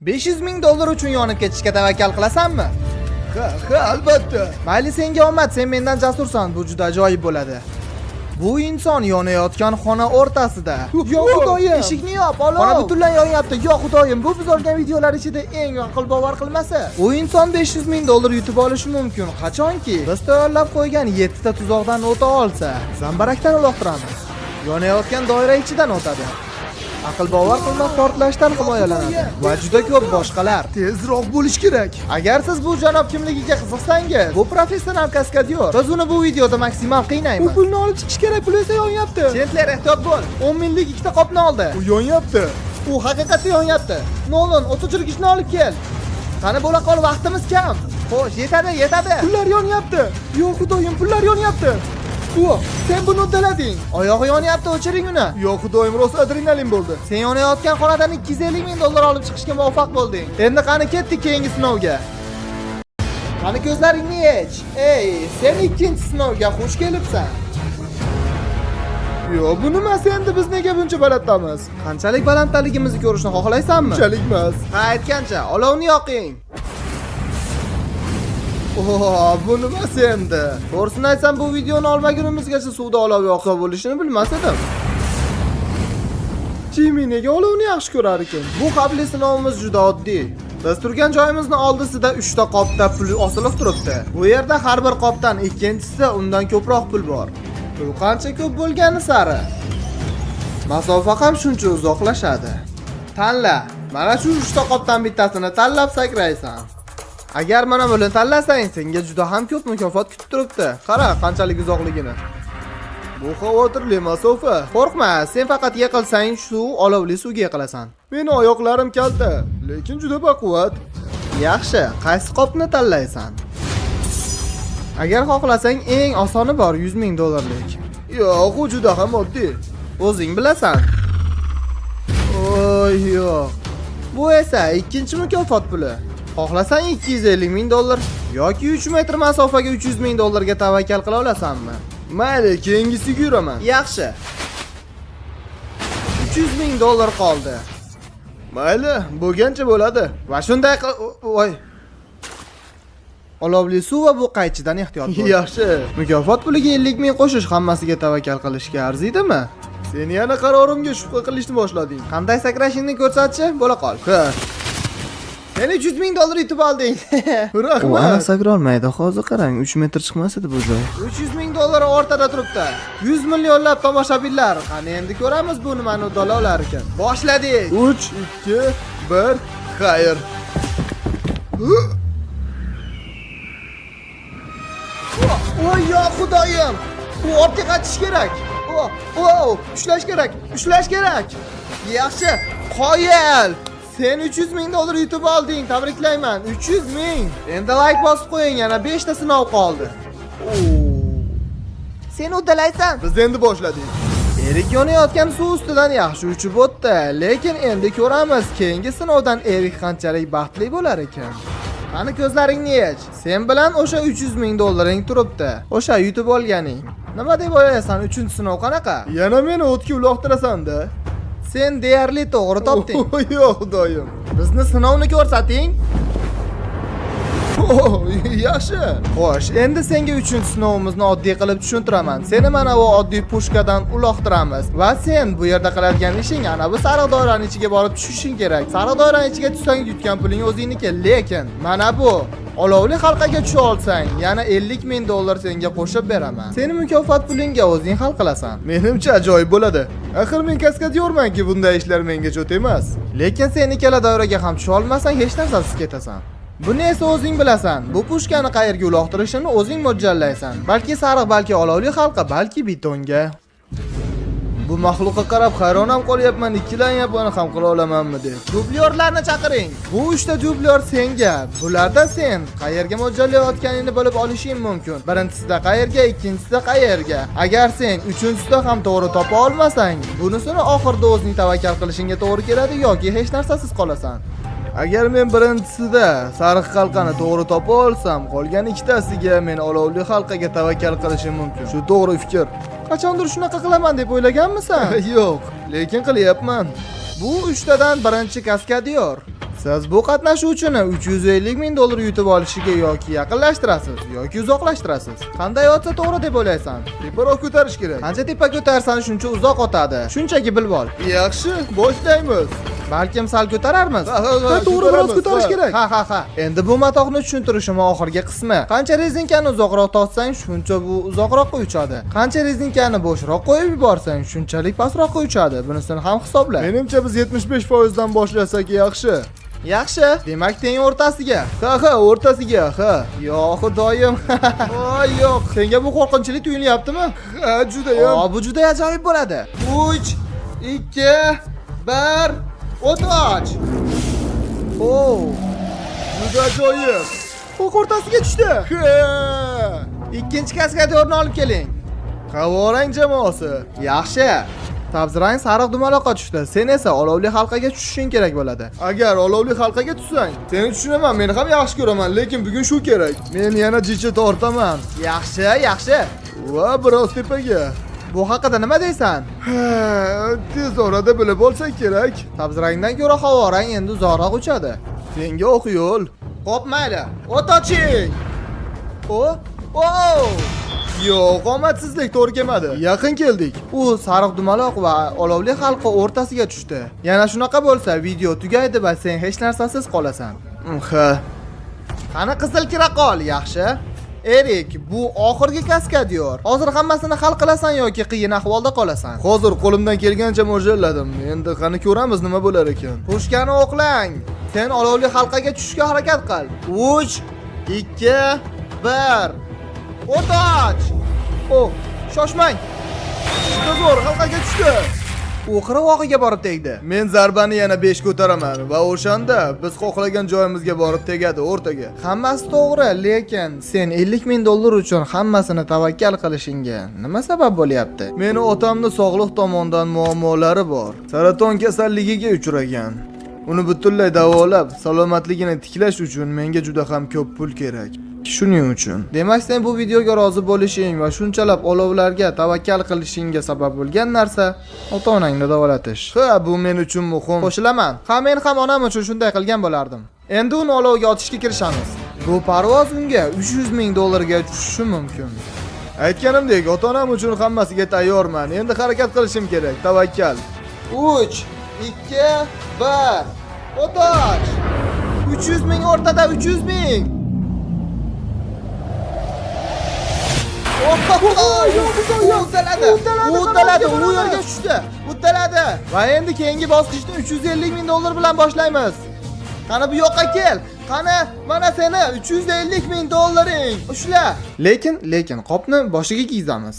500 ming dollar uchun yonib ketishga tavakkal qilasanmi? Ha, albatta. Mayli, senga omad, sen mendan jasursan, bu juda ajoyib bo'ladi. Bu inson yonayotgan xona o'rtasida. Yo xudoyim, eshikni yop, olov. Xona butunlay yonyapti. Yo xudoyim, bu biz olgan videolar ichida eng aql bovar qilmasa. U inson 500 ming dollar yutib olishi mumkin. Qachonki biz tayyorlab qo'ygan 7 ta tuzoqdan o'ta olsa, zambarakdan uloqtiramiz. Yonayotgan doira ichidan o'tadi. Aql bovar qilmas portlashdan himoyalanadi va juda ko'p boshqalar. Tezroq bo'lish kerak. Agar siz bu janob kimligiga qiziqsangiz, bu professional kaskadyor. Biz uni bu videoda maksimal U qiynaymiz. pulni olib chiqish kerak, pul esa yonyapti. Chetlar, ehtiyot bo'l. 10 minglik ikkita qopni oldi. U yonyapti. U haqiqatda yonyapti. Nolan, o'tuvchiligini olib kel. Qani bo'la qol, vaqtimiz kam. Xo'sh, yetadi. Pullar yonyapti. Yo xudoyim, pullar yonyapti. Sen buni uddalading. Oyog'i yonyapti, o'chiring uni. Yo xudoyim, rosa adrenalin bo'ldi. Sen yonayotgan xonadan 250 ming dollar olib chiqishga muvaffaq bo'lding. Endi qani ketdik keyingi sinovga. Qani ko'zlaringni yech. Ey, sen ikkinchi sinovga xush kelibsan. Yo, bu nimasi endi, biz nega buncha balandamiz? Qanchalik balandligimizni ko'rishni xohlaysanmi? Bunchalik emas. Ha, aytgancha, olovni yoqing. Bu nimasi endi? To'g'risini aytsam, bu videoni olmagunimizgacha suvda olov yoqsa bo'lishini bilmas edim. Jimmy nega olovni yaxshi ko'rar ekan? Bu qabli sinovimiz juda oddiy. Biz turgan joyimizni oldisida 3 ta qopda pul osilib turibdi. Bu yerda har bir qopdan ikkinchisida undan ko'proq pul bor. Pul qancha ko'p bo'lgani sari masofa ham shuncha uzoqlashadi. Tanla. Mana shu 3 ta qopdan bittasini tanlab sakraysan. Agar mana buni tanlasang, senga juda ham ko'p mukofot kutib turibdi. Qara, qanchalik uzoqligini. Bu xavotirli masofa. Qo'rqma, sen faqat yiqilsang, shu olovli suvga yiqilasan. Meni oyoqlarim kalta, lekin juda baquvvat. Yaxshi, qaysi qopni tanlaysan? Agar xohlasang, eng osoni bor, 100 ming dollarlik. Yo'q, u juda ham oddiy. O'zing bilasan. Oy, yo'q. Bu esa ikkinchi mukofot puli. Xohlasang 250 ming dollar yoki 3 metr masofaga 300 ming dollarga tavakkal qila olasanmi? Mayli, keyingisiga yuraman. Yaxshi. 300 ming dollar qoldi. Mayli, bo'lgancha bo'ladi. Va shunday voy. Olovli suv va bu qaychidan ehtiyot bo'l. Yaxshi. Mukofot puliga 50 ming qo'shish hammasiga tavakkal qilishga arziydimi? Sen yana qarorimga shubha qilishni boshlading. Qanday sakrashingni ko'rsatchi, bo'la qol. Ha. Sen 300 ming dollar yutib olding. Rahmat. sakrolmaydi. Hozir qarang, 3 metr chiqmas edi bu joy. 300 ming dollar o'rtada turibdi. 100 millionlab tomoshabinlar. Qani endi ko'ramiz bu nimani uddala olar ekan. Boshladik. 3, 2, 1, xayr. Voy yo xudoyim. Bu ortga qaytish kerak. Ushlash kerak. Yaxshi. Qoyil. Sen 300 ming dollar yutib olding. Tabriklayman. 300 ming. Endi like bosib qo'ying, yana 5 ta sinov qoldi. Sen uddalaysan. Biz endi boshladik. Erik yonayotgan suv ustidan yaxshi uchib o'tdi, lekin endi ko'ramiz keyingi sinovdan Erik qanchalik baxtli bo'lar ekan. Qani ko'zlaringni yech. Sen bilan o'sha 300 ming dollaring turibdi. O'sha yutib olganing. Nima deb o'ylaysan? 3-sinov qanaqa? Yana meni o'tga uloqtirasan-da. Sen deyarli to'g'ri topding. Yo'q, xudoyim. Bizni sinovni ko'rsating. Yaxshi. Xo'sh, endi senga 3-sinovimizni oddiy qilib tushuntiraman. Seni mana bu oddiy pushkadan uloqtiramiz va sen bu yerda qiladigan ishing ana bu sariq doiraning ichiga borib tushishing kerak. Sariq doiraning ichiga tushsang yutgan puling o'zingniki, lekin mana bu olovli halqaga tusha olsang, yana 50 ming dollar senga qo'shib beraman. Seni mukofot pulingga o'zing hal qilasan. Menimcha ajoyib bo'ladi. Axir men kaskadyorman-ki, bunday ishlar menga cho't emas. Lekin sen ikkala doiraga ham tusha olmasang, hech narsasiz ketasan. Buni esa o'zing bilasan. Bu pushkani qayerga uloqtirishini o'zing mo'ljallaysan. Balki sariq, balki olovli halqa, balki betonga. Bu maxluqqa qarab hayronam qolyapman, ikkilanyapman ham qila olamanmi deb. Dublyorlarni chaqiring. Bu 3 ta dublyor senga. Bularda sen qayerga mo'ljallayotganingni bilib olishing mumkin. Birinchisida qayerga, ikkinchisida qayerga. Agar sen uchinchisida ham to'g'ri topa olmasang, bunisini oxirida o'zing tavakkal qilishingga to'g'ri keladi yoki hech narsasiz qolasan. Agar men birinchisida sariq halqani to'g'ri topa olsam, qolgan ikkitasiga men olovli halqaga tavakkal qilishim mumkin. Shu to'g'ri fikr. Qachondir shunaqa qilaman deb o'ylaganmisan? Yo'q, Lekin qilyapman. Bu 3 tadan birinchi kaskadyor. Siz bu qatnashuvchini 350 ming dollar yutib olishiga yoki yaqinlashtirasiz yoki uzoqlashtirasiz. Qanday otsa to'g'ri deb o'ylaysan? Teparoq ko'tarish kerak. Qancha tepa ko'tarsan, shuncha uzoq otadi. Shunchaki bilib ol. Yaxshi, boshlaymiz. Balkim sal ko'tararmiz. To'g'ri, biroz ko'tarish kerak. Ha. Endi bu matoqni tushuntirishim oxirgi qismi. Qancha rezinkani uzoqroq tortsang, shuncha bu uzoqroqqa uchadi. Qancha rezinkani bo'shroq qo'yib yuborsang, shunchalik pastroqqa uchadi. Bunisini ham hisobla. Menimcha biz 75% dan boshlasak yaxshi. Yaxshi. Demak, teng o'rtasiga. Ha, o'rtasiga, ha. Yo, xudoyim. Voy, yo'q. Senga bu qo'rqinchli tuyulyaptimi? Ha, juda ham. Bu juda ajoyib bo'ladi. 3 2 1 Otoch! Juda ajoyib. O'q o'rtasiga tushdi. Ikkinchi kaskadyorni olib keling. Qavorang jamoasi. Yaxshi. Tabzirang sariq dumaloqqa tushdi. Sen esa olovli halqaga tushishing kerak bo'ladi. Agar olovli halqaga tushsang, seni tushunaman, men ham yaxshi ko'raman, lekin bugun shu kerak. Men yana jicha tortaman. Yaxshi. Va biroz tepaga. Bu haqida nima deysan? Tez orada bilib olsak kerak. Tabzirangdan ko'ra havorang endi uzoqroq uchadi. Senga oq yo'l. Xo'p, mayli. O'toching. Yo'q, omadsizlik to'g'ri kelmadi. Yaqin keldik. U sariq dumaloq va olovli halqa o'rtasiga tushdi. Yana shunaqa bo'lsa, video tugaydi va sen hech narsasiz qolasan. Ha. Qani qizil kira qol, yaxshi? Erik, bu oxirgi kaskadyor. Hozir hammasini hal qilasan yoki qiyin ahvolda qolasan? Hozir qo'limdan kelgancha mo'ljalladim. Endi qani ko'ramiz nima bo'lar ekan. Pushkani o'qlang. Sen olovli halqaga tushishga harakat qil. 3 2 1 O'toch! Shoshmang. Juda zo'r halqaga tushdi. U qirg'og'iga borib tegdi. Men zarbani yana 5 ko'taraman va o'shanda biz xohlagan joyimizga borib tegadi o'rtaga. Hammasi to'g'ri, lekin sen 50 ming dollar uchun hammasini tavakkal qilishingga nima sabab bo'lyapti? Meni otamni sog'liq tomondan muammolari bor. Saraton kasalligiga uchragan. Uni butunlay davolab, salomatligini tiklash uchun menga juda ham ko'p pul kerak. Shuning uchun. Demak, sen bu videoga rozi bo'lishing va shunchalab olovlarga tavakkal qilishingga sabab bo'lgan narsa ota-onangni davolatish. Ha, bu men uchun muhim. Qo'shilaman. Men ham onam uchun shunday qilgan bo'lardim. Endi uni olovga otishga kirishamiz. Bu parvoz unga 300 ming dollarga tushishi mumkin. Aytganimdek, ota-onam uchun hammasiga tayyorman. Endi harakat qilishim kerak. Tavakkal. 3 2 1 Otoch! 300 ming o'rtada 300 ming. Uddaladi, u yerga tushdi. Uddaladi. Va endi keyingi bosqichni 350 ming dollar bilan boshlaymiz. Qani bu yoqqa kel. Qani, mana seni 350 ming dollaring. Ushla. Lekin qopni boshiga kiygizamiz.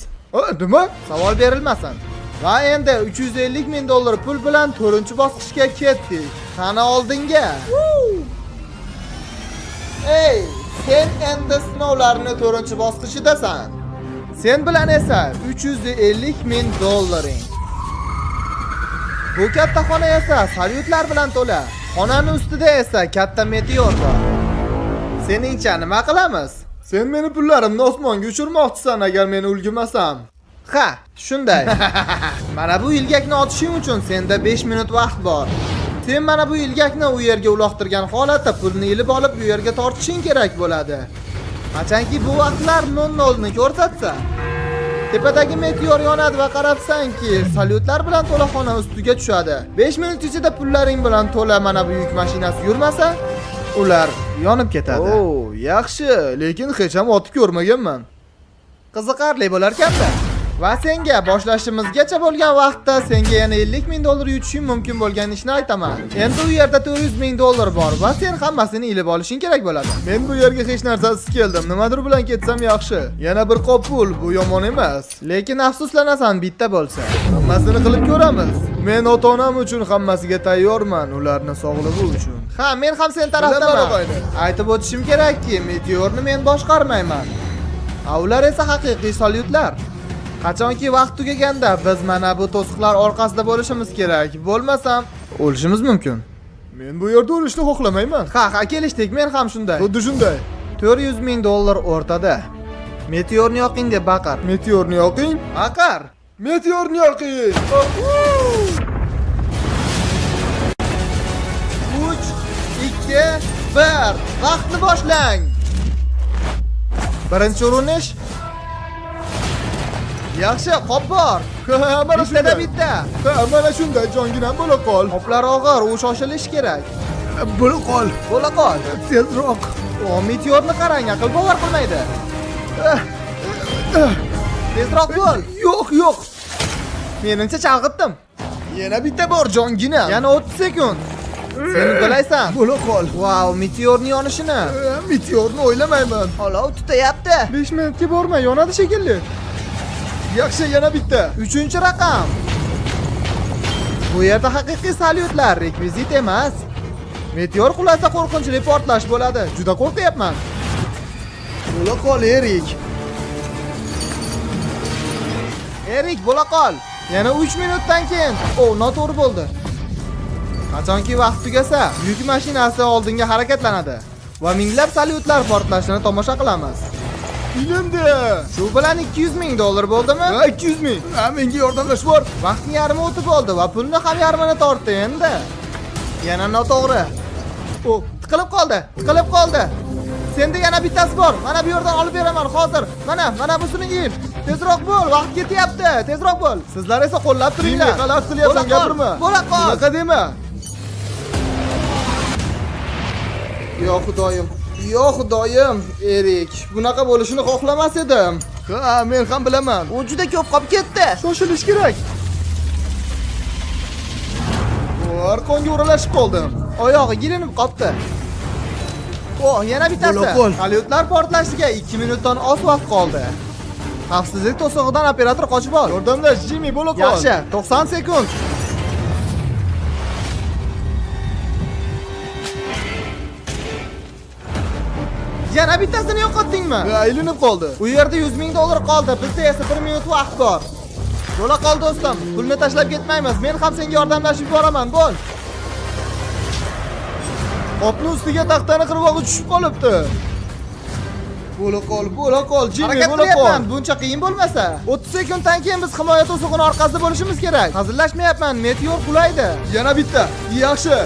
Nima? Savol berilmasin. Va endi 350 ming dollar pul bilan 4-bosqichga ketdik. Qani oldinga. Ey, sen endi sinovlarni 4-bosqichidasan. Sen bilan esa 350 ming dollaring. Bu katta xona esa salyutlar bilan to'la. Xonaning ustida esa katta meteor bor. Seningcha nima qilamiz? Sen meni pullarimni osmonga uchirmoqchisan agar men ulgumasam. Ha, shunday. Mana bu ilgakni otishing uchun senda 5 minut vaqt bor. Sen mana bu ilgakni u yerga uloqtirgan holatda pulni ilib olib bu yerga tortishing kerak bo'ladi. Qachonki bu vaqtlar 00 ni ko'rsatsa, tepadagi meteor yonadi va qarabsanki, salyutlar bilan to'la xona ustiga tushadi. 5 minut ichida pullaring bilan to'la mana bu yuk mashinasi yurmasa, ular yonib ketadi. Yaxshi, lekin hech ham otib ko'rmaganman. Qiziqarli bo'lar ekan-da. Va senga boshlashimizgacha bo'lgan vaqtda senga yana 50 ming dollar yutishing mumkin bo'lgan ishni aytaman. Endi u yerda 400 ming dollar bor va sen hammasini ilib olishing kerak bo'ladi. Men bu yerga hech narsasiz keldim. Nimadir bilan ketsam yaxshi. Yana bir qop pul, bu yomon emas. Lekin afsuslanasan bitta bo'lsa. Hammasini qilib ko'ramiz. Men ota-onam uchun hammasiga tayyorman, ularning sog'lig'i uchun. Ha, men ham sen tarafdaman. Aytib o'tishim kerakki, meteorni men boshqarmayman. Ular esa haqiqiy salyutlar. Qachonki vaqt tugaganda biz mana bu to'siqlar orqasida bo'lishimiz kerak. Bo'lmasam o'lishimiz mumkin. Men bu yerda o'lishni xohlamayman. Ha, kelishdik, men ham shunday. Xuddi shunday. 400 ming dollar o'rtada. Meteorni yoqing deb baqir. Meteorni yoqing? Baqir. Meteorni yoqing. 3 2 1 vaqtni boshlang. Birinchi urinish. Yaxshi, qop bor. Mana Bittada bitta. Mana shunday jonginam bo'la qol. Qoplar og'ir, u shoshilish kerak. Bo'la qol. Bo'la qol. Tezroq. O meteorni qarang, aql bovar qilmaydi. Tezroq bo'l. Yo'q. Menimcha chalg'itdim. Yana bitta bor jonginam. Yana 30 sekund. Sen uddalaysan. Bo'la qol. Vau, meteorning yonishini. Meteorni o'ylamayman. Olov tutayapti. 5 minutga bormay yonadi shekilli. Yaxshi, yana bitta. 3-raqam. Bu yerda haqiqiy salyutlar, rekvizit emas. Meteor qulasa qo'rqinchli portlash bo'ladi. Juda qo'rqyapman. Bo'la qol, Erik. Erik, bo'la qol. Yana 3 minutdan keyin. Noto'g'ri bo'ldi. Qachonki vaqt tugasa, yuk mashinasi oldinga harakatlanadi va minglab salyutlar portlashini tomosha qilamiz. Ilindi. Shu bilan 200 ming dollar bo'ldimi? 200 ming. Menga yordamlash bor. Vaqtning yarmi o'tib oldi va pulni ham yarmini tortdi endi. Yana noto'g'ri. Tiqilib qoldi. Senda yana bittasi bor. Mana bu yerdan olib beraman hozir. Mana busini yil. Tezroq bo'l, vaqt ketyapti. Tezroq bo'l. Sizlar esa qo'llab turinglar. G'alati qilyapsan, gapirma. Bo'la qol. Bunaqa dema. Yo xudoyim, Erik, bunaqa bo'lishini xohlamas edim. Men ham bilaman. U juda ko'p qolib ketdi. Shoshilish kerak. Arqonga o'ralashib qoldim. Oyog'i gilinib qoldi. Yana bittasi. Bo'la qol. Salyutlar portlashiga 2 minutdan oz vaqt qoldi. Xavfsizlik to'sig'idan operator qochib ol. Yordamlash, Jimmy, bo'la qol. Yaxshi, 90 sekund. Yana bittasini yo'qotdingmi? Aylanib qoldi. U yerda 100 ming dollar qoldi. Bizda esa 1 minut vaqt bor. Bo'la qol do'stim. Pulni tashlab ketmaymiz. Men ham senga yordamlashib yuboraman. Bo'l. Qopni ustiga taxtani qirg'og'i tushib qolibdi. Bo'la qol, Jimmy, Harakat bo'la qol. qilyapman. Buncha qiyin bo'lmasa. 30 sekunddan keyin biz himoya to'sig'ini orqasida bo'lishimiz kerak. Hazillashmayapman. Meteor qulaydi. Yana bitta. Yaxshi.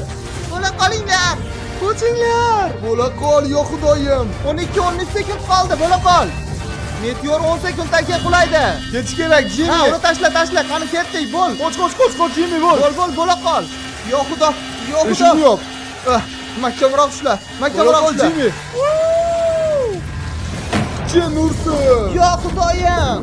Bo'la qolinglar. Qochinglar. Bo'la qol, yo xudoyim. 12-13 sekund qoldi. Bo'la qol. Meteor 10 sekunddan keyin qulaydi. Ketish kerak, Jimmy. Uni tashla. Qani ketdik. Bo'l. Qoch, Jimmy, bo'l. Bo'la qol. Yo xudo. Ishim yo'q. Mahkamroq ushla. Jimmy. Jim ursin. Yo xudoyim.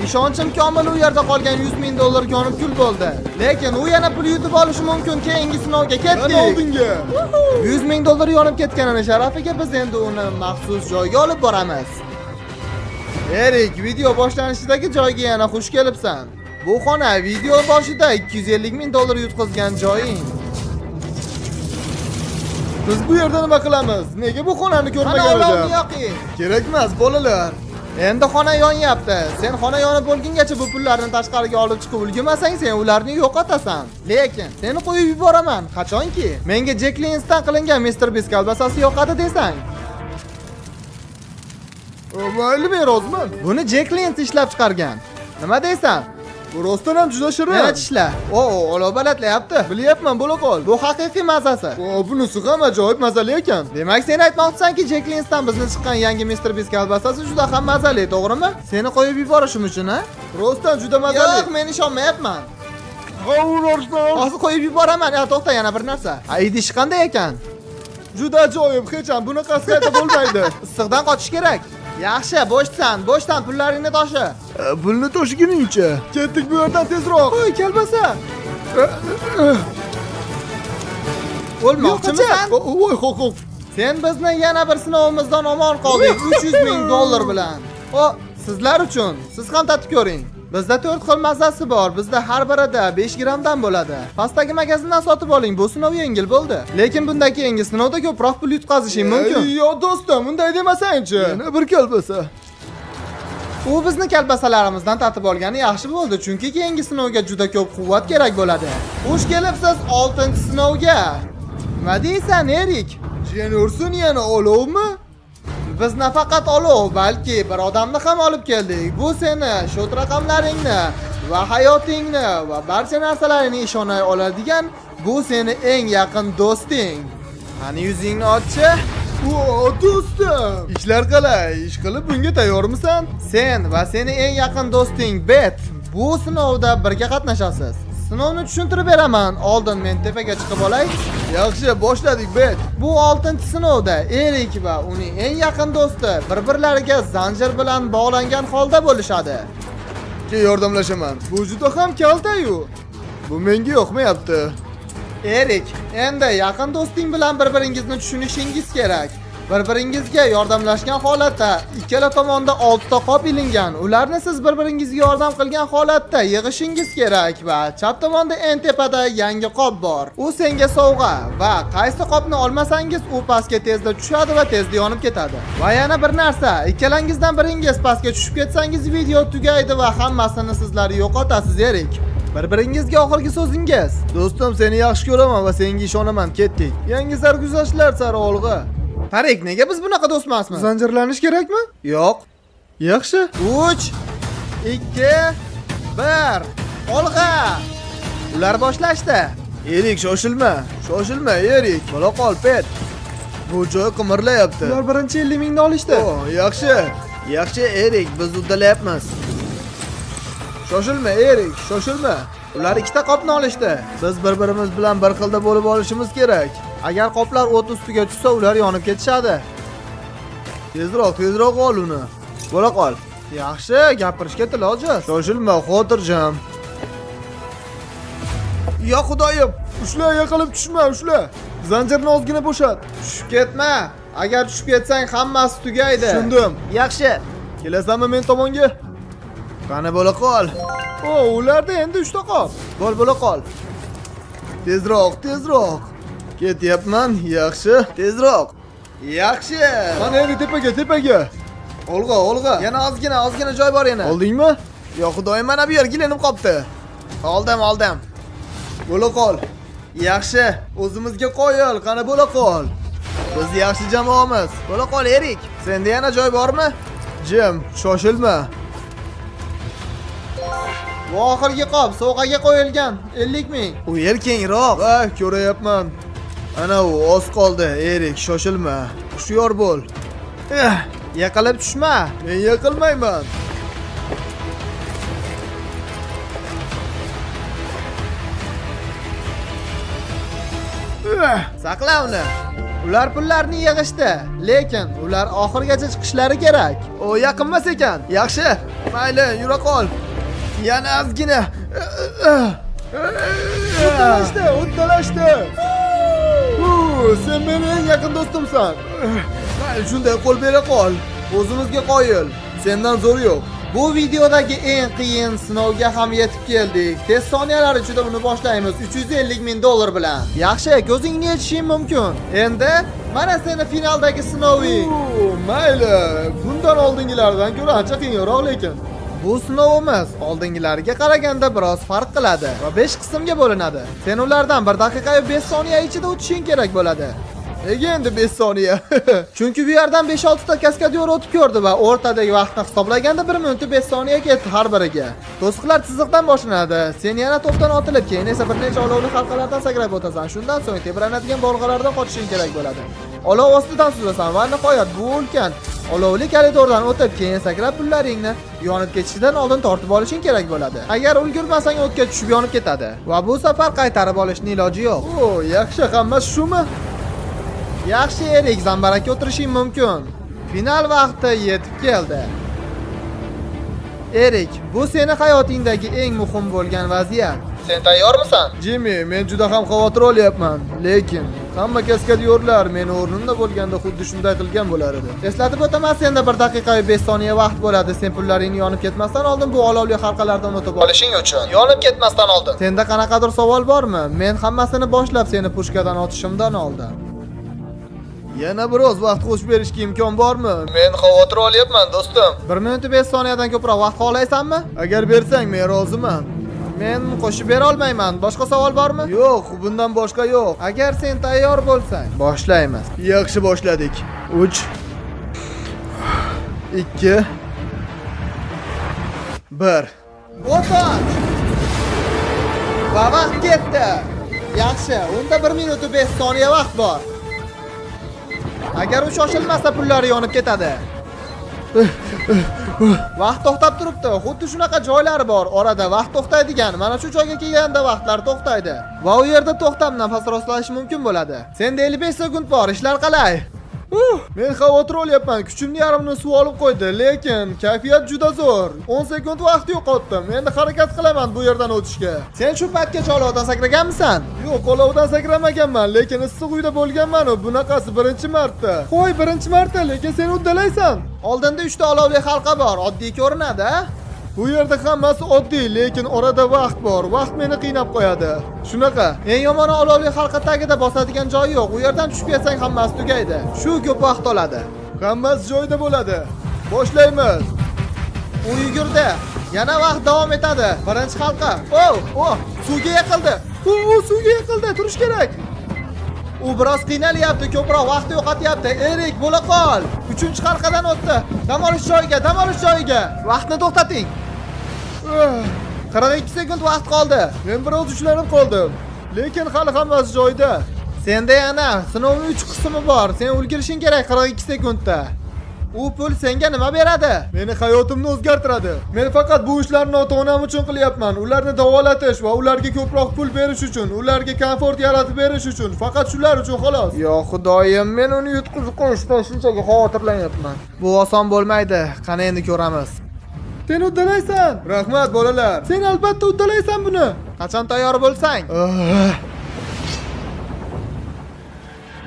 Ishonchim komil, u yerda qolgan 100 ming dollar yonib kul bo'ldi. Lekin u yana pul yutib olishi mumkin. Keyingi sinovga ketdik. Qani oldinga. 100 ming dollar yonib ketganini sharafiga biz endi uni maxsus joyga olib boramiz. Erik, video boshlanishidagi joyga yana xush kelibsan. Bu xona video boshida 250 ming dollar yutqizgan joying. Biz bu yerda nima qilamiz? Nega bu xonani ko'rmagan Mana edim? ularni yoqing. Kerak emas, bolalar. Endi xona yonyapti. Sen xona yonib bo'lgungacha bu pullarni tashqariga olib chiqib ulgurmasang, sen ularni yo'qotasan. Lekin seni qo'yib yuboraman. Qachonki menga Jack Linsdan qilingan Mr. Beast kalbasasi yoqadi desang. Mayli, men roziman. Buni Jack Lins ishlab chiqargan. Nima deysan? Bu rostdan ham juda shirin. Yana tishla. Olov balatlayapti. Bilyapman, bo'la qol. Bu haqiqiy mazasi. Bunisi ham ajoyib mazali ekan. Demak, sen aytmoqchisanki Jack Linsdan bizni chiqqan yangi Mr. Beast kalbasasi juda ham mazali, to'g'rimi? Seni qo'yib yuborishim uchun, a? Rostdan juda mazali. Yo'q, men ishonmayapman. G'avurorsan. Hozir qo'yib yuboraman. To'xta, yana bir narsa. Idish qanday ekan? Juda ajoyib, hech ham bunaqasi qayta bo'lmaydi. Issiqdan qochish kerak. Yaxshi, bo'shsan, pullaringni toshi. Pulni toshguningcha. Ketdik bu yerdan tezroq. Qo'y, kalbasa. O'lmoqchimisan? Voy, xo'q. Sen bizni yana bir sinovimizdan omon qoldik 300 ming dollar bilan. Sizlar uchun. Siz ham tatib ko'ring. Bizda 4 xil mazasi bor. Bizda har birida 5 grammdan bo'ladi. Pastdagi magazindan sotib oling. Bu sinov yengil bo'ldi. Lekin bundan keyingi sinovda ko'proq pul yutqazishing mumkin. Yo do'stim, bunday demasang-chi. Yana bir kalbasa. U bizni kalbasalarimizdan tatib olgani yaxshi bo'ldi, chunki keyingi sinovga juda ko'p quvvat kerak bo'ladi. Xush kelibsiz 6-sinovga. Nima deysan, Erik? Jeniorsun yana olovmi? biz nafaqat olov, balki bir odamni ham olib keldik. Bu seni shot raqamlaringni va hayotingni va barcha narsalaringni ishonay oladigan bu seni eng yaqin do'sting. Qani yuzingni ochchi? O, do'stim. Ishlar qalay? Ish qilib bunga tayyormisan? Sen va seni eng yaqin do'sting Bet bu sinovda birga qatnashasiz. Sinovni tushuntirib beraman. Oldin men tepaga chiqib olay. Yaxshi, boshladik Bet. Bu 6-sinovda Erik va uning eng yaqin do'sti bir-birlariga zanjir bilan bog'langan holda bo'lishadi. Yordamlashaman. Bu juda ham kalta-yu. Bu menga yoqmayapti. Erik, endi yaqin do'sting bilan bir-biringizni tushunishingiz kerak. Bir-biringizga yordamlashgan holatda ikkala tomonda 6 ta qop ilingan. Ularni siz bir-biringizga yordam qilgan holatda yig'ishingiz kerak va chap tomonda eng tepada yangi qop bor. U senga sovg'a va qaysi qopni olmasangiz u pastga tezda tushadi va tezda yonib ketadi. Va yana bir narsa, ikkalangizdan biringiz pastga tushib ketsangiz video tugaydi va hammasini sizlar yo'qotasiz Erik. Bir-biringizga oxirgi so'zingiz. Do'stim, seni yaxshi ko'raman va senga ishonaman. Ketdik. Yangi sarguzashtlar sari olg'a. Tarik, nega biz bunaqa do'stmasmiz? Zanjirlanish kerakmi? Yo'q. Yaxshi. 3 2 1 olg'a. Ular boshlashdi. Erik, shoshilma. Shoshilma, Erik. Bo'la qol, Pet. Bu joy qimirlayapti. Ular birinchi 50 mingni olishdi. O, yaxshi. Yaxshi, Erik, biz uddalayapmiz. Shoshilma, Erik, shoshilma. Ular ikkita qopni olishdi. Biz bir-birimiz bilan bir xilda bo'lib olishimiz kerak. Agar qoplar o't ustiga tushsa, ular yonib ketishadi. Tezroq ol uni. Bo'la qol. Yaxshi, gapirishga til ojiz. Shoshilma, xotirjam. Ya xudoyim, ushla, yiqilib tushma, ushla. Zanjirni ozgina bo'shat. Tushib ketma. Agar tushib ketsang, hammasi tugaydi. Tushundim. Yaxshi. Kelasanmi men tomonga? Qani bo'la qol. O, ularda endi 3 ta qop. Bo'la qol. Tezroq. Ketyapman. Yaxshi, tezroq. Yaxshi. Qani endi tepaga. Olg'a. Yana ozgina joy bor yana. Oldingmi? Yo xudoyim, mana bu yerga ilinib qopti. Oldim. Bo'la qol. Yaxshi, o'zimizga qo'yil, qani bo'la qol. Biz yaxshi jamoamiz. Bo'la qol Erik. Senda yana joy bormi? Jim, shoshilma. Bu oxirgi qop sovg'aga qo'yilgan 50 ming. U yer kengroq. Va, ko'rayapman. Ana u oz qoldi, Erik, shoshilma. Hushyor bo'l. Yiqilib tushma. Men yiqilmayman. Saqla uni. Ular pullarni yig'ishdi, lekin ular oxirgacha chiqishlari kerak. O yaqinmas ekan. Yaxshi. Mayli, yura qol. Yana ozgina. Uddalashdi. Sen meni eng yaqin do'stimsan. Mayli, shunday qo'l bera qol. O'zimizga qo'yil. Sendan zo'r yo'q. Bu videodagi eng qiyin sinovga ham yetib keldik. Tez soniyalar ichida uni boshlaymiz 350 ming dollar bilan. Yaxshi, ko'zingni yechishing mumkin. Endi mana seni finaldagi sinoving. Mayli, bundan oldingilardan ko'ra ancha qiyinroq lekin. Bu sinovimiz oldingilariga qaraganda biroz farq qiladi va 5 qismga bo'linadi. Sen ulardan 1 daqiqa va 5 soniya ichida o'tishing kerak bo'ladi. Nega endi 5 soniya? Chunki bu yerdan 5-6 ta kaskadyor o'tib ko'rdi va o'rtadagi vaqtni hisoblaganda 1 minut 5 soniya ketdi har biriga. To'siqlar chiziqdan boshlanadi. Sen yana to'pdan otilib, keyin esa bir necha olovli halqalardan sakrab o'tasan. Shundan so'ng tebranadigan bolg'alardan qochishing kerak bo'ladi. Olov ostidan suzasan va nihoyat bu ulkan olovli koridordan o'tib, keyin sakrab pullaringni yonib ketishidan oldin tortib olishing kerak bo'ladi. Agar ulgurmasang o'tga tushib yonib ketadi va bu safar qaytarib olishning iloji yo'q. O, yaxshi, hammasi shumi? Yaxshi Erik, zambarakka o'tirishing mumkin. Final vaqti yetib keldi. Erik, bu seni hayotingdagi eng muhim bo'lgan vaziyat. Sen tayyormisan? Jimmy, men juda ham xavotir olyapman, lekin hamma kaskadyorlar meni o'rnimda bo'lganda xuddi shunday qilgan bo'lar edi. Eslatib o'taman, senda 1 daqiqa va 5 soniya vaqt bo'ladi. Sen pullaringni yonib ketmasdan oldin bu olovli halqalardan o'tib olishing uchun. Yonib ketmasdan oldin. Senda qanaqadir savol bormi? Men hammasini boshlab seni pushkadan otishimdan oldin. Yana biroz vaqt qo'shib berishga imkon bormi? Men xavotir olyapman, do'stim. 1 minut 5 soniyadan ko'proq vaqt xohlaysanmi? Agar bersang men roziman. Men qo'shib bera olmayman. Boshqa savol bormi? Yo'q, bundan boshqa yo'q. Agar sen tayyor bo'lsang, boshlaymiz. Yaxshi, boshladik. 3 2 1. O'toch! Va vaqt ketdi. Yaxshi, unda 1 minut 5 soniya vaqt bor. Agar u shoshilmasa pullari yonib ketadi. Vaqt to'xtab turibdi. Xuddi shunaqa joylari bor. Orada vaqt to'xtaydigan. Mana shu joyga kelganda vaqtlar to'xtaydi. Va u yerda to'xtab nafas rostlash mumkin bo'ladi. Senda 55 sekund bor. Ishlar qalay? Men xavotir olyapman. Kuchimni yarimini suv olib qo'ydi, lekin kayfiyat juda zo'r. 10 sekund vaqt yo'qotdim. Endi harakat qilaman bu yerdan o'tishga. Sen shu paytgacha olovdan sakraganmisan? Yo'q, olovdan sakramaganman, lekin issiq uyda bo'lganman. Bunaqasi birinchi marta. Qo'y, birinchi marta, lekin sen uddalaysan. Oldinda 3 ta olovli halqa bor. Oddiy ko'rinadi. Bu yerda hammasi oddiy, lekin orada vaqt bor. Vaqt meni qiynab qo'yadi. Shunaqa. Eng yomoni olovli halqa tagida bosadigan joyi yo'q. U yerdan tushib ketsang hammasi tugaydi. Shu ko'p vaqt oladi. Hammasi joyida bo'ladi. Boshlaymiz. U yugurdi. Yana vaqt davom etadi. Birinchi halqa. Suvga yiqildi. Suvga yiqildi. Turish kerak. U biroz qiynalyapti, ko'proq vaqt yo'qotyapti. Erik, bo'la qol. 3-halqadan o'tdi. Dam olish joyiga. Vaqtni to'xtating. 42 sekund vaqt qoldi. Men biroz ushlanib qoldim. Lekin hali hammasi joyida. Senda yana sinovning 3 qismi bor. Sen ulgurishing kerak 42 sekundda. U pul senga nima beradi? Meni hayotimni o'zgartiradi. Men faqat bu ishlarni ota-onam uchun qilyapman. Ularni davolatish va ularga ko'proq pul berish uchun, ularga komfort yaratib berish uchun, faqat shular uchun xolos. Yo xudoyim, men uni yutqizib qo'yishdan shunchaki xavotirlanyapman. Bu oson bo'lmaydi. Qani endi ko'ramiz. Sen uddalaysan. Rahmat bolalar. Sen albatta uddalaysan buni. Qachon tayyor bo'lsang.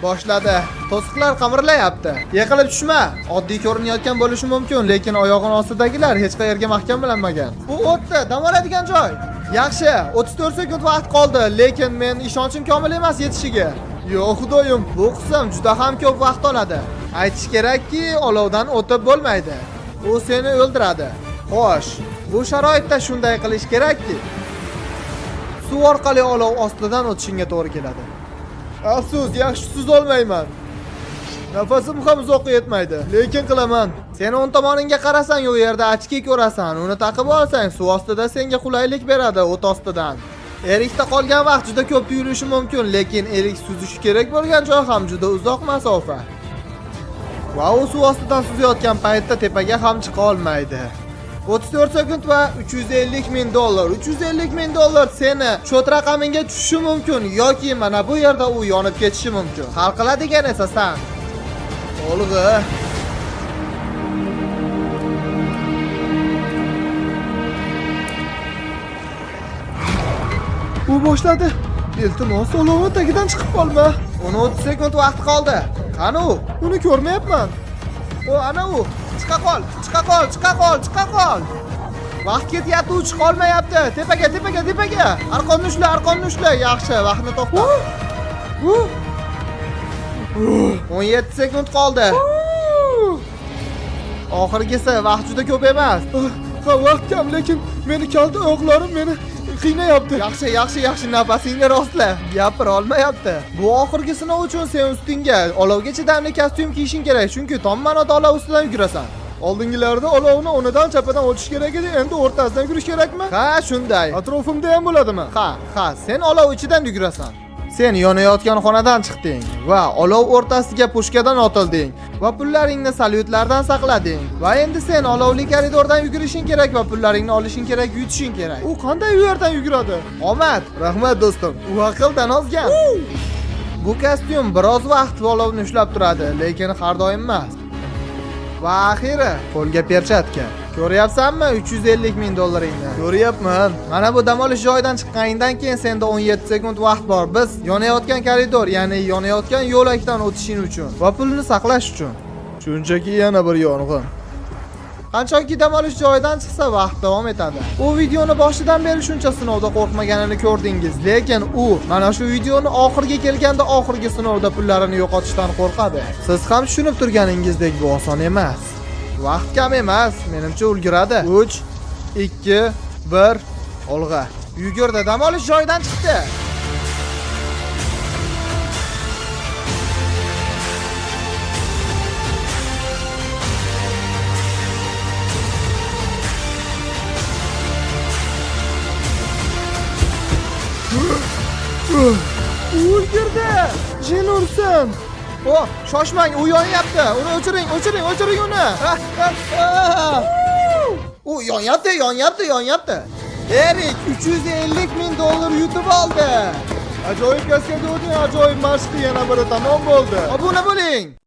Boshladi. To'siqlar qamirlayapti. Yiqilib tushma. Oddiy ko'rinayotgan bo'lishi mumkin, lekin oyog'in ostidagilar hech qayerga mahkam bilanmagan. U o'tdi. Dam oladigan joy. Yaxshi. 34 sekund vaqt qoldi, lekin men ishonchim komil emas yetishiga. Yo xudoyim, bu qism juda ham ko'p vaqt oladi. Aytish kerakki, olovdan o'tib bo'lmaydi. U seni o'ldiradi. Xo'sh, bu sharoitda shunday qilish kerakki, suv orqali olov ostidan o'tishingga to'g'ri keladi. Afsus, yaxshi suz olmayman. Nafasim ham uzoqqa yetmaydi, lekin qilaman. Sen o'ng tomoningga qarasang, u yerda ochki ko'rasan. Uni taqib olsang, suv ostida senga qulaylik beradi o't ostidan. Erikda qolgan vaqt juda ko'p tuyulishi mumkin, lekin erik suzishi kerak bo'lgan joy ham juda uzoq masofa. Va u suv ostidan suzayotgan paytda tepaga ham chiqa olmaydi. 34 sekund va 350 ming dollar. 350 ming dollar seni shot raqamingga tushishi mumkin yoki mana bu yerda u yonib ketishi mumkin. Hal qiladigan esa sen. Olg'a. U boshladi. Iltimos, olovni tagidan chiqib qolma. 30 sekund vaqt qoldi. Qani u? Uni ko'rmayapman. Ana u. Chiqa qol. Vaqt ketyapti, u chiqa olmayapti. Tepaga. Arqonni ushla. Yaxshi, vaqtni to'xta. 17 sekund qoldi. Oxirgisi vaqt juda ko'p emas. Vaqt kam, lekin meni kalta oyoqlarim meni qiynayapti. Yaxshi, nafasingni rostla. Gapira olmayapti. Bu oxirgi sinov uchun sen ustingga olovga chidamli kostyum kiyishing kerak, chunki tom ma'noda olov ustidan yugurasan. Oldingilarda olovni o'rnidan chapadan o'tish kerak edi, endi o'rtasidan yugurish kerakmi? Ha, shunday. Atrofimda ham bo'ladimi? Ha, sen olov ichidan yugurasan. Sen yonayotgan xonadan chiqding va olov o'rtasiga pushkadan otilding va pullaringni salyutlardan saqlading. Va endi sen olovli koridordan yugurishing kerak va pullaringni olishing kerak, yutishing kerak. U qanday u yerdan yuguradi? Omad, rahmat do'stim. U aqldan ozgan. Bu kostyum biroz vaqt olovni ushlab turadi, lekin har doim emas. Va axiri qo'lga perchatka. Ko'ryapsanmi 350 ming dollaringni? Ko'ryapman. Mana bu dam olish joyidan chiqqaningdan keyin senda 17 sekund vaqt bor. Biz yonayotgan koridor, ya'ni yonayotgan yo'lakdan o'tishing uchun va pulni saqlash uchun. Shunchaki yana bir yong'in. Qanchaki dam olish joyidan chiqsa vaqt davom etadi. U videoni boshidan beri shuncha sinovda qo'rqmaganini ko'rdingiz, lekin u mana shu videoni oxirga kelganda oxirgi sinovda pullarini yo'qotishdan qo'rqadi. Siz ham tushunib turganingizdek bu oson emas. Vaqt kam emas, menimcha ulguradi. 3, 2, 1, olg'a. Yugurdi, dam olish joyidan chiqdi. O'ldirdi. Jin ursin. Oh, shoshmang, u yonyapti. Uni o'chiring uni. U yonyapti. Erik 350 ming dollar yutib oldi. Ajoyib kaskadyorning ajoyib mashqi yana biri tamom bo'ldi. Obuna bo'ling.